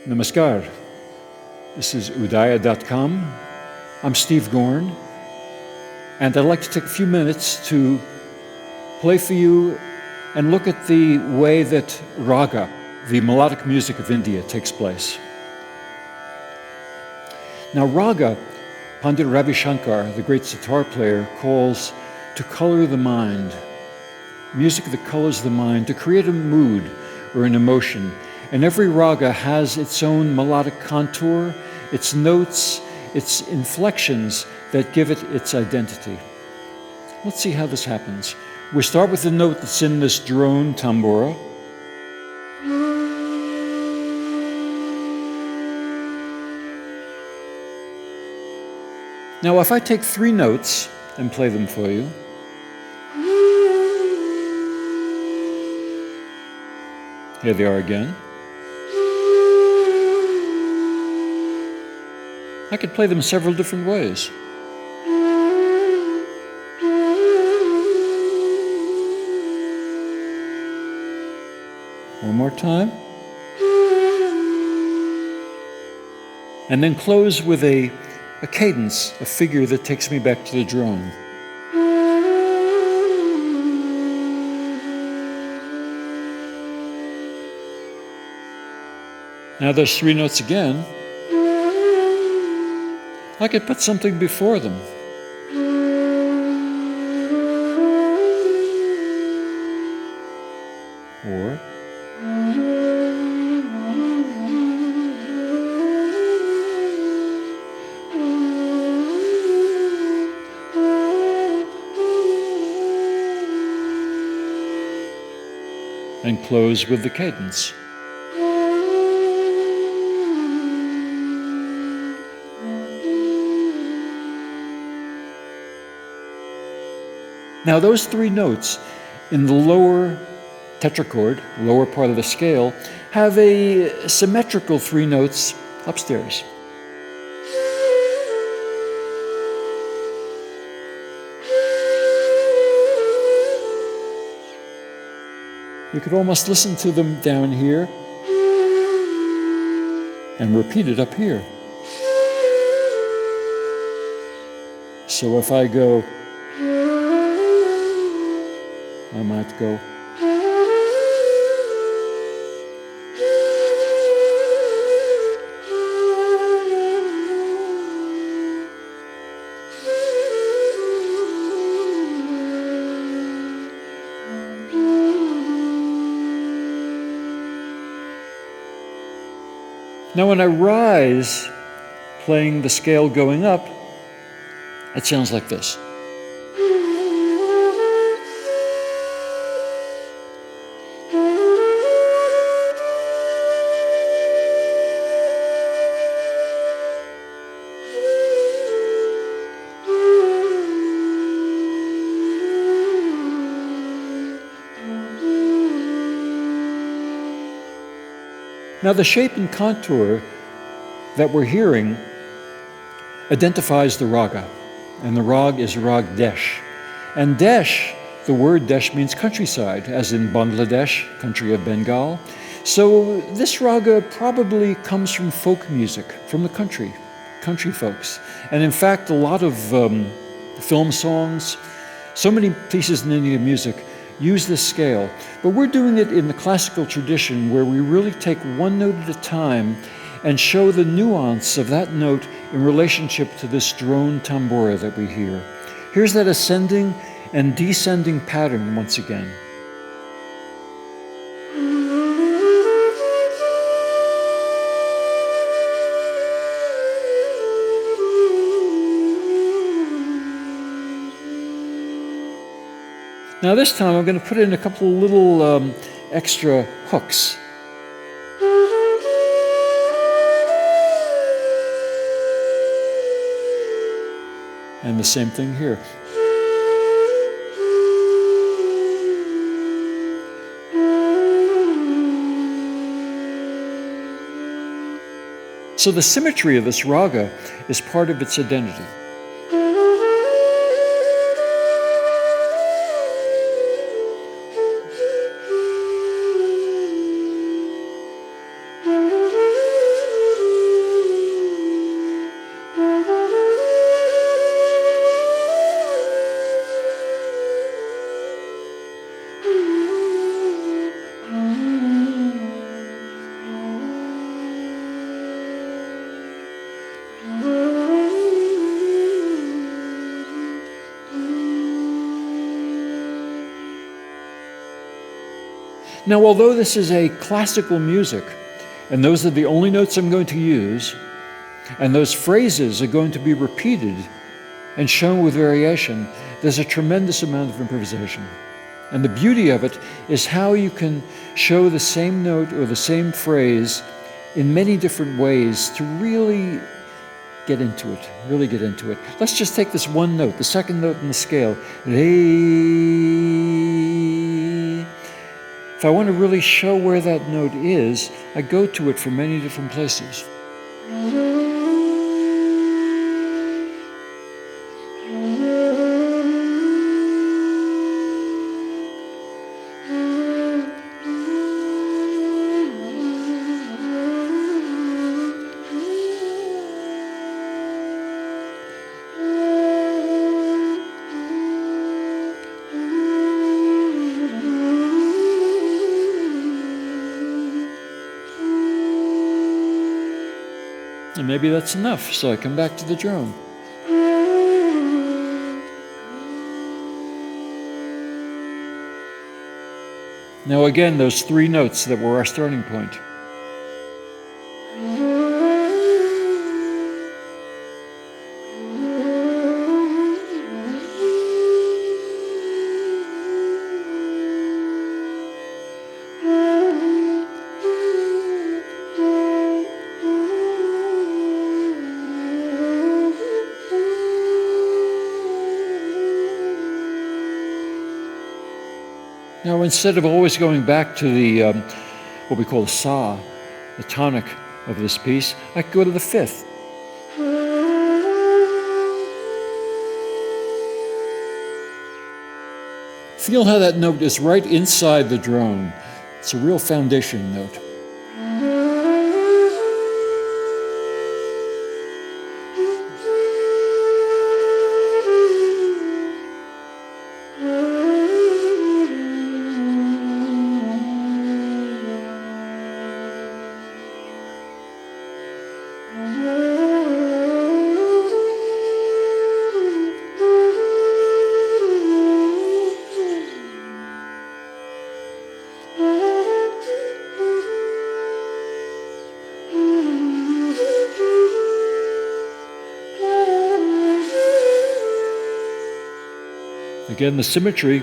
Namaskar. This is Udaya.com. I'm Steve Gorn, and I'd like to take a few minutes to play for you and look at the way that Raga, the melodic music of India, takes place. Now, Raga, Pandit Ravi Shankar, the great sitar player, calls to color the mind, music that colors the mind, to create a mood or an emotion. And every raga has its own melodic contour, its notes, its inflections that give it its identity. Let's see how this happens. We start with the note that's in this drone tambura. Now, if I take 3 notes and play them for you, here they are again. I could play them several different ways. One more time. And then close with a cadence, a figure that takes me back to the drone. Now there's 3 notes again. I could put something before them. Or and close with the cadence. Now those 3 notes in the lower tetrachord, lower part of the scale, have a symmetrical 3 notes upstairs. You could almost listen to them down here and repeat it up here. So if I go, I might go. Now when I rise, playing the scale going up, it sounds like this. Now the shape and contour that we're hearing identifies the raga, and the rag is rag Desh. And Desh, the word Desh means countryside, as in Bangladesh, country of Bengal. So this raga probably comes from folk music, from the country folks. And in fact, a lot of film songs, so many pieces in Indian music use this scale, but we're doing it in the classical tradition where we really take one note at a time and show the nuance of that note in relationship to this drone tambura that we hear. Here's that ascending and descending pattern once again. Now this time I'm going to put in a couple of little extra hooks. And the same thing here. So the symmetry of this raga is part of its identity. Now, although this is a classical music, and those are the only notes I'm going to use, and those phrases are going to be repeated and shown with variation, there's a tremendous amount of improvisation. And the beauty of it is how you can show the same note or the same phrase in many different ways to really get into it, really get into it. Let's just take this one note, the second note in the scale. Re. If I want to really show where that note is, I go to it from many different places. And maybe that's enough, so I come back to the drone. Now again, those three notes that were our starting point. Now, instead of always going back to the, what we call the sa, the tonic of this piece, I could go to the fifth. Feel how that note is right inside the drone. It's a real foundation note. Again, the symmetry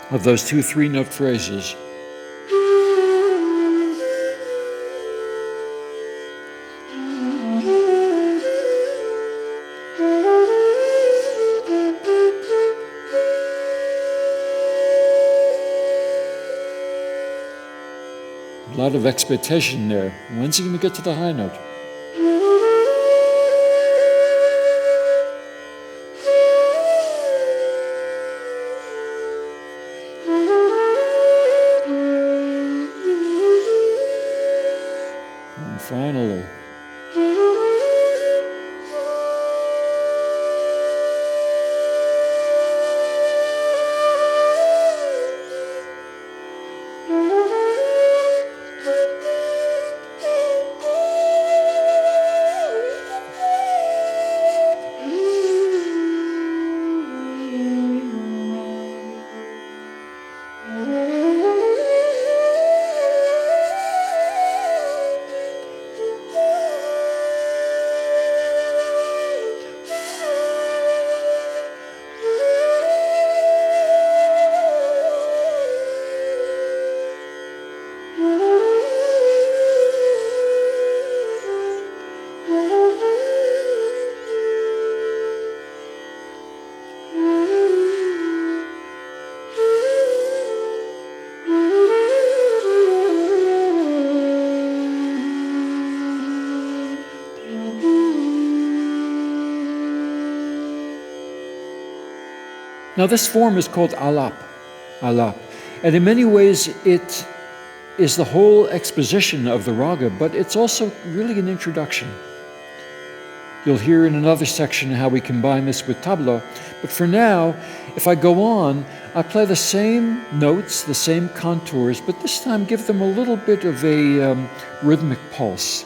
of those two three-note phrases. A lot of expectation there. When's he going to get to the high note? And finally. Now this form is called alap, alap. And in many ways it is the whole exposition of the raga, but it's also really an introduction. You'll hear in another section how we combine this with tabla, but for now, if I go on, I play the same notes, the same contours, but this time give them a little bit of a rhythmic pulse.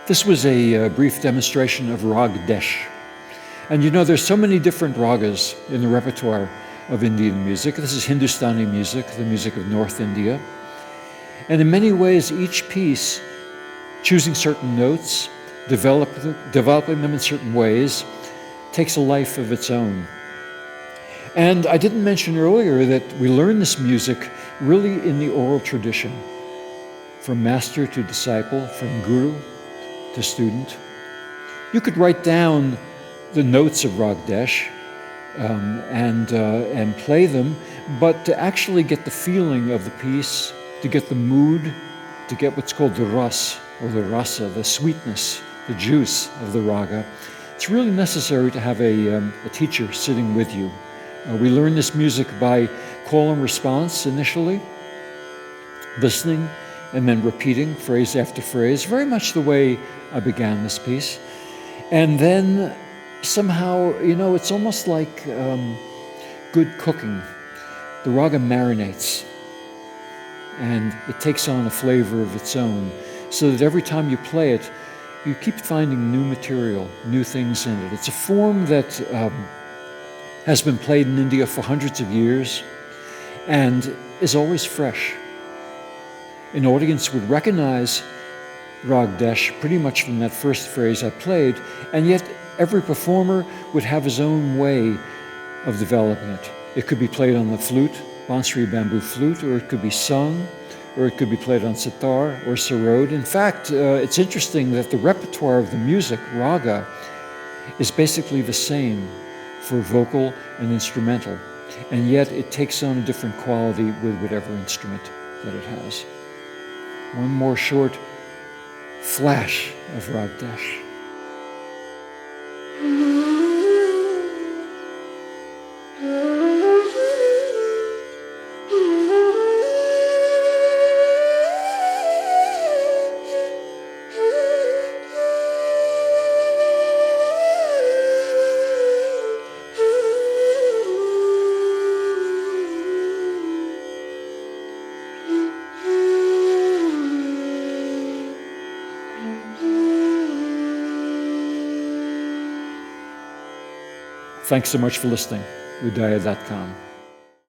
This was a brief demonstration of Rag Desh. And you know, there's so many different ragas in the repertoire of Indian music. This is Hindustani music, the music of North India. And in many ways, each piece, choosing certain notes, developing them in certain ways, takes a life of its own. And I didn't mention earlier that we learn this music really in the oral tradition, from master to disciple, from guru to student. You could write down the notes of Rag Desh and play them, but to actually get the feeling of the piece, to get the mood, to get what's called the ras, or the rasa, the sweetness, the juice of the raga, it's really necessary to have a teacher sitting with you. We learn this music by call and response initially, listening, and then repeating phrase after phrase, very much the way I began this piece. And then somehow, you know, it's almost like good cooking. The raga marinates, and it takes on a flavor of its own, so that every time you play it, you keep finding new material, new things in it. It's a form that has been played in India for hundreds of years and is always fresh. An audience would recognize Rag Desh pretty much from that first phrase I played, and yet every performer would have his own way of developing it. It could be played on the flute, Bansuri bamboo flute, or it could be sung, or it could be played on sitar or sarod. In fact, it's interesting that the repertoire of the music, raga, is basically the same for vocal and instrumental, and yet it takes on a different quality with whatever instrument that it has. One more short flash of Rag Desh. Thanks so much for listening. Udaya.com.